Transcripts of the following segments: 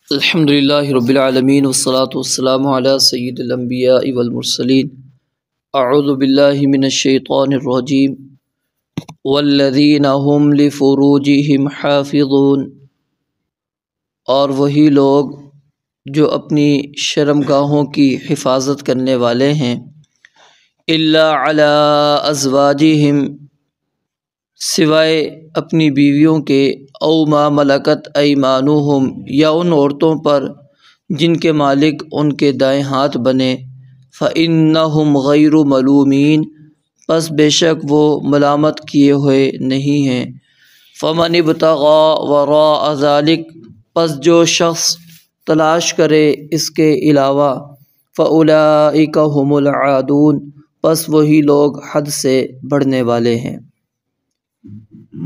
الحمدللہ رب العالمین والصلاة والسلام علی سید الانبیاء والمرسلین اعوذ باللہ من الشیطان الرجیم والذین هم لفروجہم حافظون، اور وہی لوگ جو اپنی شرمگاہوں کی حفاظت کرنے والے ہیں، الا علی ازواجہم، سوائے اپنی بیویوں کے، او ما ملکت ایمانہم، یا ان عورتوں پر جن کے مالک ان کے دائیں ہاتھ بنے، فإنہم غیر ملومین، پس بے شک وہ ملامت کیے ہوئے نہیں ہیں۔ فمن ابتغى وراء ذلک، پس جو شخص تلاش کرے اس کے علاوہ، فأولئک هم العادون، پس وہی لوگ حد سے بڑھنے والے ہیں۔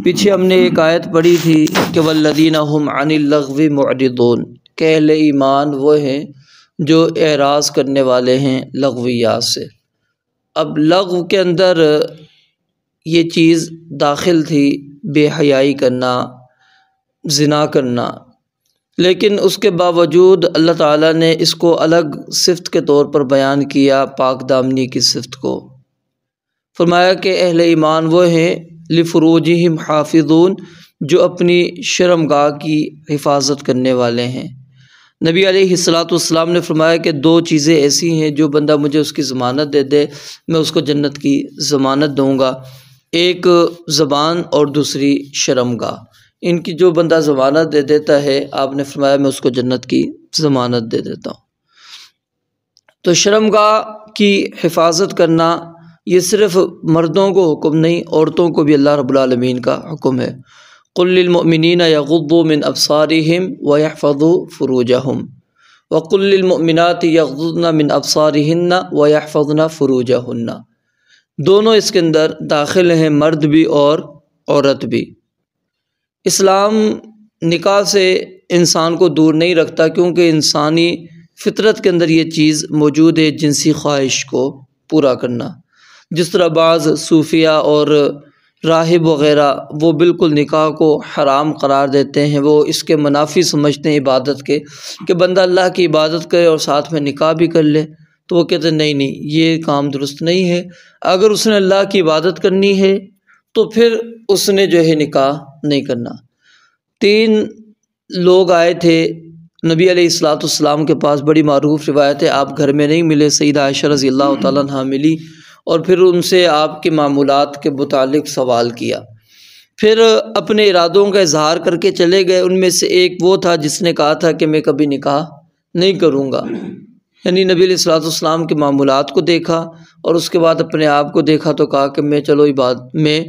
پیچھے ہم نے ایک آیت پڑھی تھی کہ والذین هم عن اللغو معرضون، کہ اہل ایمان وہ ہیں جو اعراض کرنے والے ہیں لغویات سے۔ اب لغو کے اندر یہ چیز داخل تھی، بے حیائی کرنا، زنا کرنا، لیکن اس کے باوجود اللہ تعالیٰ نے اس کو الگ صفت کے طور پر بیان کیا، پاک دامنی کی صفت کو۔ فرمایا کہ اہل ایمان وہ ہیں لفروجہم حافظون، جو اپنی شرمگاہ کی حفاظت کرنے والے ہیں۔ نبی علیہ السلام نے فرمایا کہ دو چیزیں ایسی ہیں جو بندہ مجھے اس کی ضمانت دے دے، میں اس کو جنت کی ضمانت دوں گا، ایک زبان اور دوسری شرمگاہ۔ ان کی جو بندہ ضمانت دے دیتا ہے، آپ نے فرمایا میں اس کو جنت کی ضمانت دے دیتا ہوں۔ تو شرمگاہ کی حفاظت کرنا یہ صرف مردوں کو حکم نہیں، عورتوں کو بھی اللہ رب العالمین کا حکم ہے۔ قل للمؤمنین یغضوا من ابصارہم ویحفظوا فروجہم وقل للمؤمنات یغضضن من ابصارہن ویحفظن فروجہن، دونوں اس کے اندر داخل ہیں، مرد بھی اور عورت بھی۔ اسلام نکاح سے انسان کو دور نہیں رکھتا، کیونکہ انسانی فطرت کے اندر یہ چیز موجود ہے، جنسی خواہش کو پورا کرنا۔ جس طرح بعض صوفیہ اور راہب وغیرہ وہ بالکل نکاح کو حرام قرار دیتے ہیں، وہ اس کے منافی سمجھتے ہیں عبادت کے، کہ بندہ اللہ کی عبادت کرے اور ساتھ میں نکاح بھی کر لے، تو وہ کہتے ہیں نہیں یہ کام درست نہیں ہے۔ اگر اس نے اللہ کی عبادت کرنی ہے تو پھر اس نے جو ہے نکاح نہیں کرنا۔ 3 لوگ آئے تھے نبی علیہ السلام کے پاس، بڑی معروف روایت ہے، آپ گھر میں نہیں ملے، سیدہ عائشہ رضی اللہ تعالیٰ عنہا ملی اور پھر ان سے آپ کے معمولات کے متعلق سوال کیا، پھر اپنے ارادوں کا اظہار کر کے چلے گئے۔ ان میں سے ایک وہ تھا جس نے کہا تھا کہ میں کبھی نکاح نہیں کروں گا، یعنی نبی علیہ السلام کے معمولات کو دیکھا اور اس کے بعد اپنے آپ کو دیکھا تو کہا کہ میں میں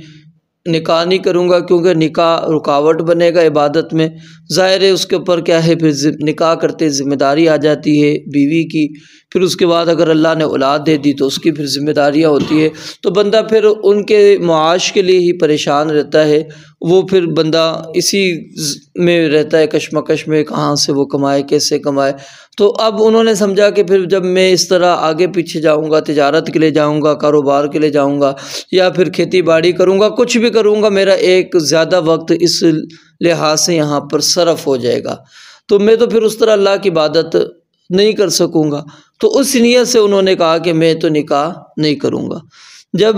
نکاح نہیں کروں گا، کیونکہ نکاح رکاوٹ بنے گا عبادت میں۔ ظاہر ہے اس کے اوپر کیا ہے، پھر نکاح کرتے ذمہ داری آ جاتی ہے بیوی کی، پھر اس کے بعد اگر اللہ نے اولاد دے دی تو اس کی پھر ذمہ داریاں ہوتی ہے، تو بندہ پھر ان کے معاش کے لیے ہی پریشان رہتا ہے، وہ پھر بندہ اسی میں رہتا ہے، کشمکش میں، کہاں سے وہ کمائے، کیسے کمائے۔ تو اب انہوں نے سمجھا کہ پھر جب میں اس طرح آگے پیچھے جاؤں گا، تجارت کے لیے جاؤں گا، کاروبار کے لیے جاؤں گا، یا پھر کھیتی باڑی کروں گا، کچھ بھی کروں گا، میرا ایک زیادہ وقت اس لحاظ سے یہاں پر صرف ہو جائے گا، تو میں تو پھر اس طرح اللہ کی عبادت نہیں کر سکوں گا۔ تو اس نیت سے انہوں نے کہا کہ میں تو نکاح نہیں کروں گا۔ جب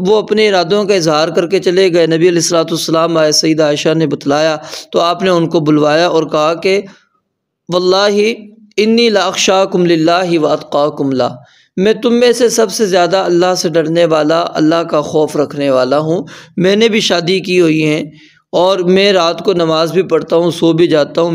وہ اپنے ارادوں کا اظہار کر کے چلے گئے، نبی علیہ السلام آئے، سیدہ عائشہ نے بتلایا تو آپ نے ان کو بلوایا اور کہا کہ واللہ انی لاخشاکم للہ واتقاکم لا، میں تم میں سے سب سے زیادہ اللہ سے ڈرنے والا، اللہ کا خوف رکھنے والا ہوں۔ میں نے بھی شادی کی ہوئی ہیں اور میں رات کو نماز بھی پڑھتا ہوں، سو بھی جاتا ہوں،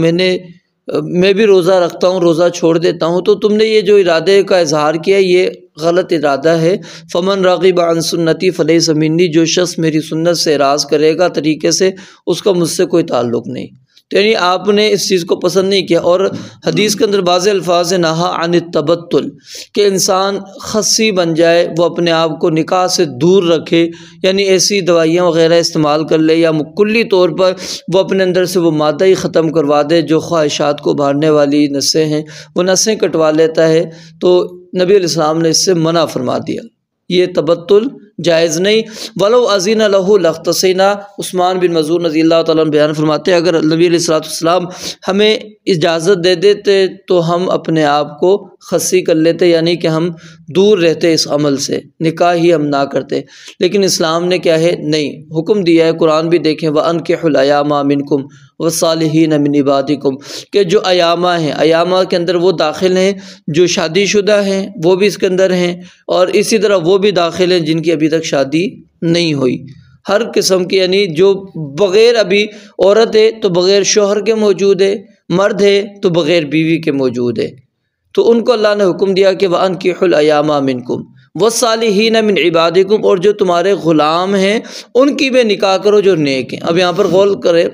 میں بھی روزہ رکھتا ہوں، روزہ چھوڑ دیتا ہوں، تو تم نے یہ جو ارادے کا اظہار کیا یہ غلط ارادہ ہے۔ فمن راغب عن سنتی فلیس منی، جو شخص میری سنت سے اعراض کرے گا طریقے سے، اس کا مجھ سے کوئی تعلق نہیں۔ تو یعنی آپ نے اس چیز کو پسند نہیں کیا۔ اور حدیث کے اندر بعض الفاظ نہا عن التبتل، کہ انسان خصی بن جائے، وہ اپنے آپ کو نکاح سے دور رکھے، یعنی ایسی دوائیاں وغیرہ استعمال کر لے، یا کلی طور پر وہ اپنے اندر سے وہ مادہ ہی ختم کروا دے جو خواہشات کو ابھارنے والی نسیں ہیں، وہ نسیں کٹوا لیتا ہے، تو نبی علیہ السلام نے اس سے منع فرما دیا، یہ تبتل جائز نہیں۔ ولو اذن لہ لاختصینا، عثمان بن مظعون رضی اللہ تعالیٰ عنہ بیان فرماتے ہیں اگر نبی علیہ الصلوۃ والسلام ہمیں اجازت دے دیتے تو ہم اپنے آپ کو خصی کر لیتے، یعنی کہ ہم دور رہتے اس عمل سے، نکاح ہی ہم نہ کرتے، لیکن اسلام نے کیا ہے نہیں حکم دیا ہے۔ قرآن بھی دیکھیں وَأَنكِحُوا الْأَيَامَ مِنكُمْ وَالصَّالِحِينَ مِنْ عِبَادِكُمْ، کہ جو ایامہ ہیں، ایامہ کے اندر وہ داخل ہیں جو شادی شدہ ہیں، وہ بھی اس کے اندر ہیں، اور اسی طرح وہ بھی داخل ہیں جن کی ابھی تک شادی نہیں ہوئی، ہر قسم کی، یعنی جو بغیر ابھی عورت ہے تو بغیر شوہر کے موجود ہے، مرد ہے تو بغیر بیوی کے موجود ہے، تو ان کو اللہ نے حکم دیا کہ وَأَنكِحُوا الْأَيَامَ مِنكُمْ وَالصَّالِحِينَ مِنْ عِبَادِكُمْ، اور جو تمہارے غلام ہیں ان کی بھی نکاح کرو جو نیک ہیں۔ اب یہاں پر غور کریں،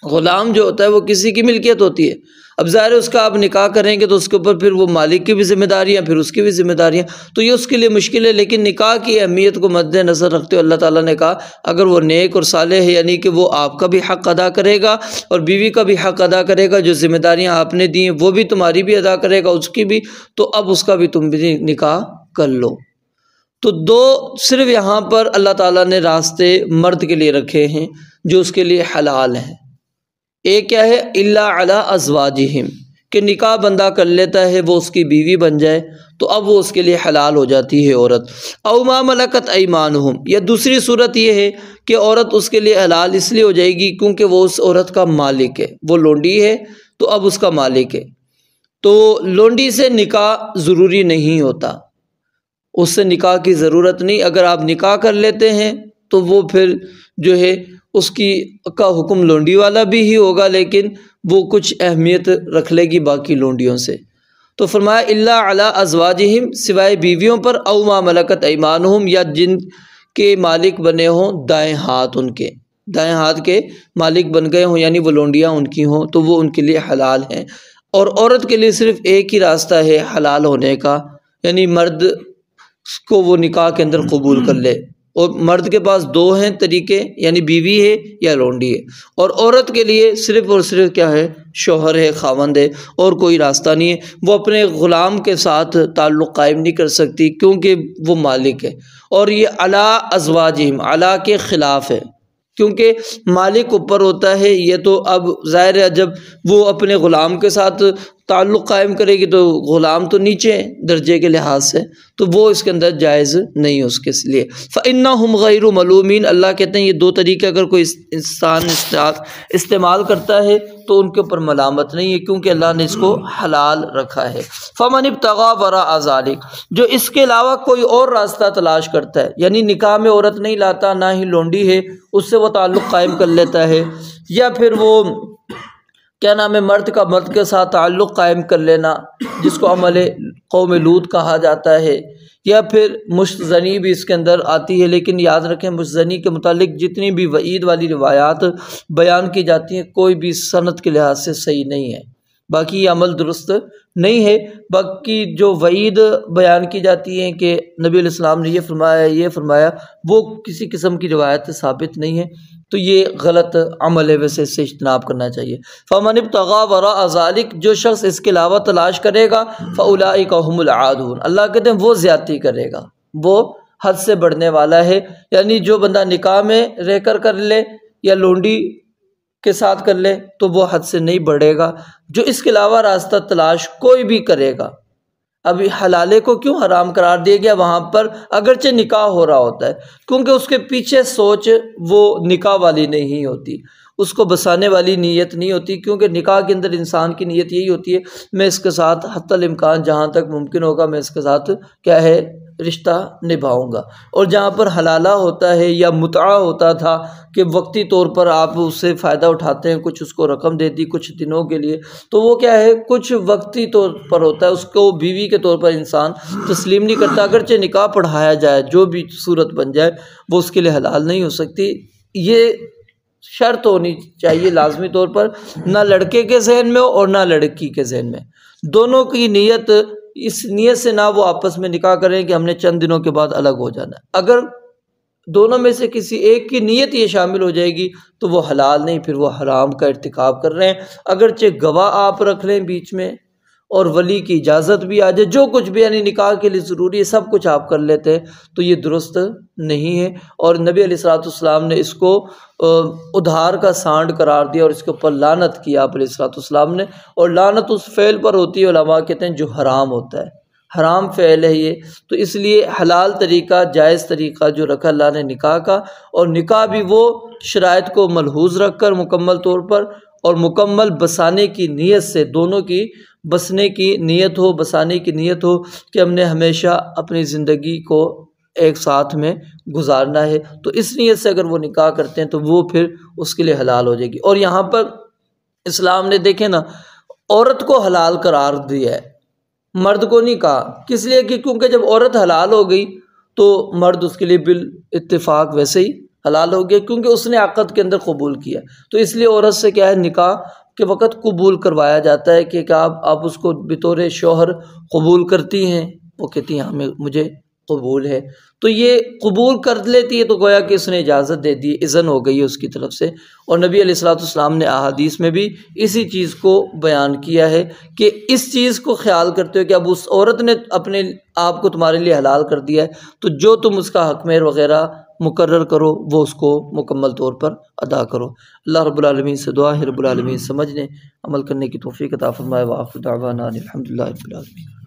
غلام جو ہوتا ہے وہ کسی کی ملکیت ہوتی ہے، اب ظاہر ہے اس کا آپ نکاح کریں گے تو اس کے اوپر پھر وہ مالک کی بھی ذمہ داریاں، پھر اس کی بھی ذمہ داریاں، تو یہ اس کے لیے مشکل ہے، لیکن نکاح کی اہمیت کو مد نظر رکھتے ہوئے اللہ تعالیٰ نے کہا اگر وہ نیک اور صالح ہے، یعنی کہ وہ آپ کا بھی حق ادا کرے گا اور بیوی کا بھی حق ادا کرے گا، جو ذمہ داریاں آپ نے دی ہیں وہ بھی تمہاری بھی ادا کرے گا، اس کی بھی، تو اب اس کا بھی تم بھی نکاح کر لو۔ تو دو صرف یہاں پر اللہ تعالیٰ نے راستے مرد کے لیے رکھے ہیں جو اس کے لیے حلال ہیں۔ ایک کیا ہے الا علی ازواجہم، کہ نکاح بندہ کر لیتا ہے وہ اس کی بیوی بن جائے تو اب وہ اس کے لیے حلال ہو جاتی ہے عورت۔ او ما ملکت ایمانہم، یا دوسری صورت یہ ہے کہ عورت اس کے لیے حلال اس لیے ہو جائے گی کیونکہ وہ اس عورت کا مالک ہے، وہ لونڈی ہے تو اب اس کا مالک ہے، تو لونڈی سے نکاح ضروری نہیں ہوتا، اس سے نکاح کی ضرورت نہیں، اگر آپ نکاح کر لیتے ہیں تو وہ پھر جو ہے اس کا حکم لونڈی والا بھی ہی ہوگا، لیکن وہ کچھ اہمیت رکھ لے گی باقی لونڈیوں سے۔ تو فرمایا الا علی ازواجہم، سوائے بیویوں پر، او ما ملکت ایمانہم، یا جن کے مالک بنے ہوں دائیں ہاتھ، ان کے دائیں ہاتھ کے مالک بن گئے ہوں، یعنی وہ لونڈیاں ان کی ہوں تو وہ ان کے لیے حلال ہیں۔ اور عورت کے لیے صرف ایک ہی راستہ ہے حلال ہونے کا، یعنی مرد کو وہ نکاح کے اندر قبول کر لے، اور مرد کے پاس دو ہیں طریقے، یعنی بیوی ہے یا لونڈی ہے، اور عورت کے لیے صرف اور صرف کیا ہے شوہر ہے، خاوند ہے، اور کوئی راستہ نہیں ہے۔ وہ اپنے غلام کے ساتھ تعلق قائم نہیں کر سکتی کیونکہ وہ مالک ہے، اور یہ علی ازواجہم علی کے خلاف ہے، کیونکہ مالک اوپر ہوتا ہے، یہ تو اب ظاہر ہے جب وہ اپنے غلام کے ساتھ تعلق قائم کرے گی تو غلام تو نیچے درجے کے لحاظ سے، تو وہ اس کے اندر جائز نہیں اس کے لیے۔ فَإِنَّهُمْ غَيْرُ مَلُومِينَ، اللہ کہتے ہیں یہ دو طریقے اگر کوئی انسان استعمال کرتا ہے تو ان کے اوپر ملامت نہیں ہے، کیونکہ اللہ نے اس کو حلال رکھا ہے۔ فَمَنِ ابْتَغَىٰ وَرَاءَ ذَلِكَ، جو اس کے علاوہ کوئی اور راستہ تلاش کرتا ہے، یعنی نکاح میں عورت نہیں لاتا، نہ ہی لونڈی ہے، اس سے وہ تعلق قائم کر لیتا ہے، یا پھر وہ کیا نام ہے مرد کا مرد کے ساتھ تعلق قائم کر لینا جس کو عمل قوم لوط کہا جاتا ہے، یا پھر مشتزنی بھی اس کے اندر آتی ہے، لیکن یاد رکھیں مشتزنی کے متعلق جتنی بھی وعید والی روایات بیان کی جاتی ہیں کوئی بھی سند کے لحاظ سے صحیح نہیں ہے، باقی یہ عمل درست نہیں ہے۔ باقی جو وعید بیان کی جاتی ہیں کہ نبی علیہ السلام نے یہ فرمایا وہ کسی قسم کی روایت سے ثابت نہیں ہے، تو یہ غلط عمل ہے، ویسے اس سے اجتناب کرنا چاہیے۔ فَمَنِ ابْتَغَىٰ وَرَاءَ ذَلِكَ، جو شخص اس کے علاوہ تلاش کرے گا، فَأُولَٰئِكَ هُمُ الْعَادُونَ، اللہ کہتے ہیں وہ زیادتی کرے گا، وہ حد سے بڑھنے والا ہے، یعنی جو بندہ نکاح میں رہ کر لے یا لونڈی کے ساتھ کر لے تو وہ حد سے نہیں بڑھے گا۔ جو اس کے علاوہ راستہ تلاش کوئی بھی کرے گا، ابھی حلالے کو کیوں حرام قرار دیا گیا وہاں پر، اگرچہ نکاح ہو رہا ہوتا ہے، کیونکہ اس کے پیچھے سوچ وہ نکاح والی نہیں ہوتی، اس کو بسانے والی نیت نہیں ہوتی، کیونکہ نکاح کے اندر انسان کی نیت یہی ہوتی ہے میں اس کے ساتھ حتی الامکان جہاں تک ممکن ہوگا میں اس کے ساتھ کیا ہے رشتہ نبھاؤں گا۔ اور جہاں پر حلالہ ہوتا ہے یا متعہ ہوتا تھا کہ وقتی طور پر آپ اس سے فائدہ اٹھاتے ہیں، کچھ اس کو رقم دے دی کچھ دنوں کے لیے، تو وہ کیا ہے کچھ وقتی طور پر ہوتا ہے، اس کو بیوی کے طور پر انسان تسلیم نہیں کرتا، اگرچہ نکاح پڑھایا جائے جو بھی صورت بن جائے وہ اس کے لیے حلال نہیں ہو سکتی۔ یہ شرط ہونی چاہیے لازمی طور پر، نہ لڑکے کے ذہن میں ہو اور نہ لڑکی کے ذہن میں، دونوں کی نیت اس نیت سے نہ وہ آپس میں نکاح کریں کہ ہم نے چند دنوں کے بعد الگ ہو جانا ہے۔ اگر دونوں میں سے کسی ایک کی نیت یہ شامل ہو جائے گی تو وہ حلال نہیں، پھر وہ حرام کا ارتکاب کر رہے ہیں، اگرچہ گواہ آپ رکھ لیں بیچ میں اور ولی کی اجازت بھی آ جائے، جو کچھ بھی یعنی نکاح کے لیے ضروری ہے سب کچھ آپ کر لیتے ہیں، تو یہ درست نہیں ہے۔ اور نبی علیہ الصلوۃ والسلام نے اس کو ادھار کا سانڈ قرار دیا اور اس کے اوپر لعنت کی آپ علیہ الصلوۃ والسلام نے، اور لعنت اس فعل پر ہوتی ہے، علماء کہتے ہیں جو حرام ہوتا ہے، حرام فعل ہے یہ۔ تو اس لیے حلال طریقہ، جائز طریقہ جو رکھا اللہ نے نکاح کا، اور نکاح بھی وہ شرائط کو ملحوظ رکھ کر مکمل طور پر، اور مکمل بسانے کی نیت سے، دونوں کی بسنے کی نیت ہو، بسانے کی نیت ہو کہ ہم نے ہمیشہ اپنی زندگی کو ایک ساتھ میں گزارنا ہے، تو اس نیت سے اگر وہ نکاح کرتے ہیں تو وہ پھر اس کے لیے حلال ہو جائے گی۔ اور یہاں پر اسلام نے دیکھیں نا عورت کو حلال قرار دیا ہے، مرد کو نہیں کہا، کس لیے کہ کیونکہ جب عورت حلال ہو گئی تو مرد اس کے لیے بالاتفاق ویسے ہی حلال ہو گیا، کیونکہ اس نے عقد کے اندر قبول کیا، تو اس لیے عورت سے کیا ہے نکاح کے وقت قبول کروایا جاتا ہے کہ آپ اس کو بطور شوہر قبول کرتی ہیں، وہ کہتی ہیں ہمیں مجھے قبول ہے، تو یہ قبول کر لیتی ہے تو گویا کہ اس نے اجازت دے دی، اذن ہو گئی ہے اس کی طرف سے۔ اور نبی علیہ الصلوۃ والسلام نے احادیث میں بھی اسی چیز کو بیان کیا ہے کہ اس چیز کو خیال کرتے ہو کہ اب اس عورت نے اپنے آپ کو تمہارے لیے حلال کر دیا ہے، تو جو تم اس کا حق مہر وغیرہ مقرر کرو وہ اس کو مکمل طور پر ادا کرو۔ اللہ رب العالمین سے دعا ہے رب العالمین سمجھنے عمل کرنے کی توفیق عطا فرمائے۔ وآخر دعوانا الحمدللہ رب العالمین۔